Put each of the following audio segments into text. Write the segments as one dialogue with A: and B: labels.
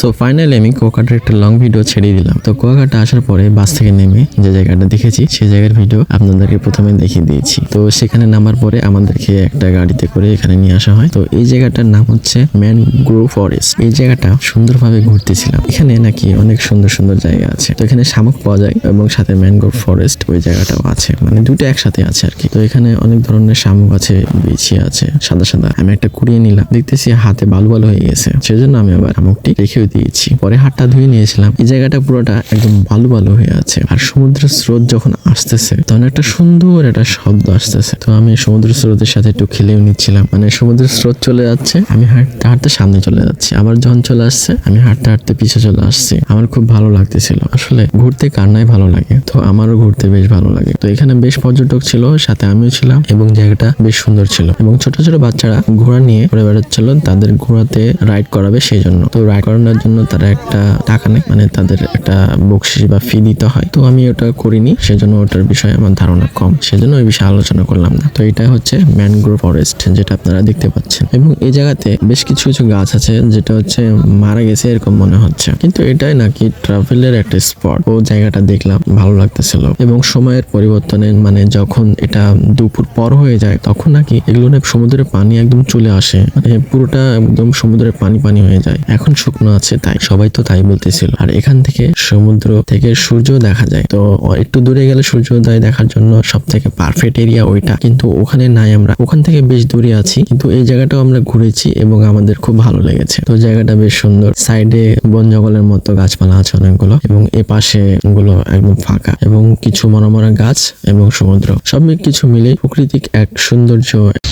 A: So finally আমি কুয়াকাটার একটা long video ছেড়ে দিলাম। তো কুয়াকাটা আসার পরে বাস থেকে নেমে যে জায়গাটা দেখেছি সেই জায়গার ভিডিও আপনাদেরকে প্রথমে দেখিয়ে দিয়েছি। তো সেখানে নামার পরে আমাদেরকে একটা গাড়িতে করে এখানে নিয়ে আসা হয়। তো এই জায়গাটার নাম হচ্ছে ম্যানগ্রোভ ফরেস্ট। এই জায়গাটা সুন্দরভাবে ঘুরতেছিলাম। এখানে নাকি অনেক সুন্দর সুন্দর জায়গা আছে। তো এখানে শামুক পাওয়া যায় এবং সাথে ম্যানগ্রোভ ফরেস্ট ওই জায়গাটাও আছে, মানে দুটো একসাথে আছে আর কি। তো এখানে অনেক ধরনের শামুক আছে, বিছি আছে সাদা সাদা। আমি একটা কুড়িয়ে নিলাম, দেখতেছি হাতে বালু বালু হয়ে গেছে, সেজন্য আমি আবার শামুকটি রেখেও দিয়েছি। পরে হাতটা ধুয়ে নিয়েছিলাম। এই জায়গাটা পুরোটা একদম বালু বালু হয়ে আছে। আর সমুদ্রের স্রোত যখন আসতেছে তখন একটা সুন্দর একটা শব্দ আসতেছে। তো আমি সমুদ্র স্রোতের সাথে একটু খেলেও নিচ্ছিলাম, মানে সমুদ্রের স্রোত চলে যাচ্ছে, আমি হাঁটতে হাঁটতে সামনে চলে যাচ্ছি, আবার যখন চলে আসছে আমি হাঁটতে হাঁটতে পিছে চলে আসছি। আমার খুব ভালো লাগতেছিল। আসলে ঘুরতে কার নাই ভালো লাগে, তো আমারও ঘুরতে বেশ ভালো লাগে। তো এখানে বেশ পর্যটক ছিল, সাথে আমিও ছিলাম এবং জায়গাটা বেশ সুন্দর ছিল এবং ছোট ছোট বাচ্চারা ঘোড়া নিয়ে ঘুরে বেড়াচ্ছিল, তাদের ঘোড়াতে রাইড করাবে সেই জন্য। তো রাইড করানোর জন্য তারা একটা টাকা নেয়, মানে তাদের একটা বকশিস বা ফি দিতে হয়। তো আমি ওটা করিনি, সেজন্য ওটার বিষয়ে আমার ধারণা কম, সেজন্য ওই বিষয়ে আলোচনা করলাম না। তো এটা হচ্ছে ম্যানগ্রোভ ফরেস্ট যেটা আপনারা দেখতে পাচ্ছেন। এবং এই জায়গাতে বেশ কিছু কিছু গাছ আছে যেটা হচ্ছে মারা গেছে এরকম মনে হচ্ছে, কিন্তু এটাই নাকি ট্রাভেলের একটা স্পট। ও জায়গাটা দেখলাম ভালো লাগতেছিল এবং সময়ের পরিবর্তনে মানে যখন এটা দুপুর পর হয়ে যায় তখন নাকি এগুলো সমুদ্রের পানি একদম চলে আসে, মানে পুরোটা একদম সমুদ্রের পানি পানি হয়ে যায়। এখন শুকনো আছে তাই সবাই তো তাই বলতেছিল। আর এখান থেকে সমুদ্র থেকে সূর্য দেখা যায়। তো একটু দূরে গেলে সূর্যোদয় দেখার জন্য সব থেকে পারফেক্ট এরিয়া ওইটা, কিন্তু ওখানে নাই। আমরা ওখান থেকে বেশ দূরে আছি, কিন্তু এই জায়গাটাও আমরা ঘুরেছি এবং আমাদের খুব ভালো লেগেছে। তো জায়গাটা বেশ সুন্দর, সাইডে বন জঙ্গলের মতো গাছপালা আছে অনেকগুলো এবং এ পাশে গুলো একদম ফাঁকা এবং কিছু মরা গাছ এবং সমুদ্র, সব কিছু মিলে প্রাকৃতিক এক সৌন্দর্য।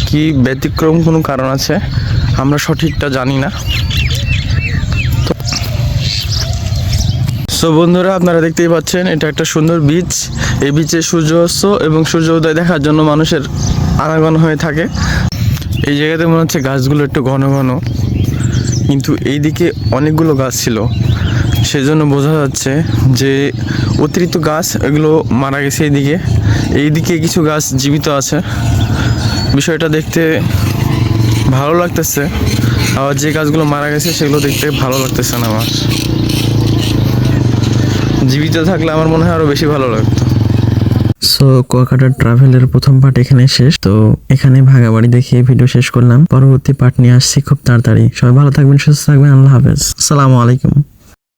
B: কি ব্যতিক্রম কোনো কারণ আছে আমরা সঠিকটা জানি না। সো বন্ধুরা, আপনারা দেখতেই পাচ্ছেন এটা একটা সুন্দর বিচ। এই বিচে সূর্য অস্ত এবং সূর্য উদয় দেখার জন্য মানুষের আনাগোনা হয়ে থাকে। এই জায়গাতে মনে হচ্ছে গাছগুলো একটু ঘন ঘন, কিন্তু এইদিকে অনেকগুলো গাছ ছিল, সেজন্য বোঝা যাচ্ছে যে অতিরিক্ত গাছ এগুলো মারা গেছে। এইদিকে কিছু গাছ জীবিত আছে। বিষয়টা দেখতে ভালো লাগতেছে, আবার যে গাছগুলো মারা গেছে সেগুলো দেখতে ভালো লাগতেছে না আমার। জীবিত থাকলে আমার মনে হয় আরো বেশি ভালো লাগতো।
A: সো কুয়াকাটার ট্রাভেলের প্রথম পার্ট এখানে শেষ। তো এখানে ভাগাবাড়ি দেখিয়ে ভিডিও শেষ করলাম। পরবর্তী পার্ট নিয়ে আসছি খুব তাড়াতাড়ি। সবাই ভালো থাকবেন, সুস্থ থাকবেন। আল্লাহ হাফেজ, আসসালামু আলাইকুম।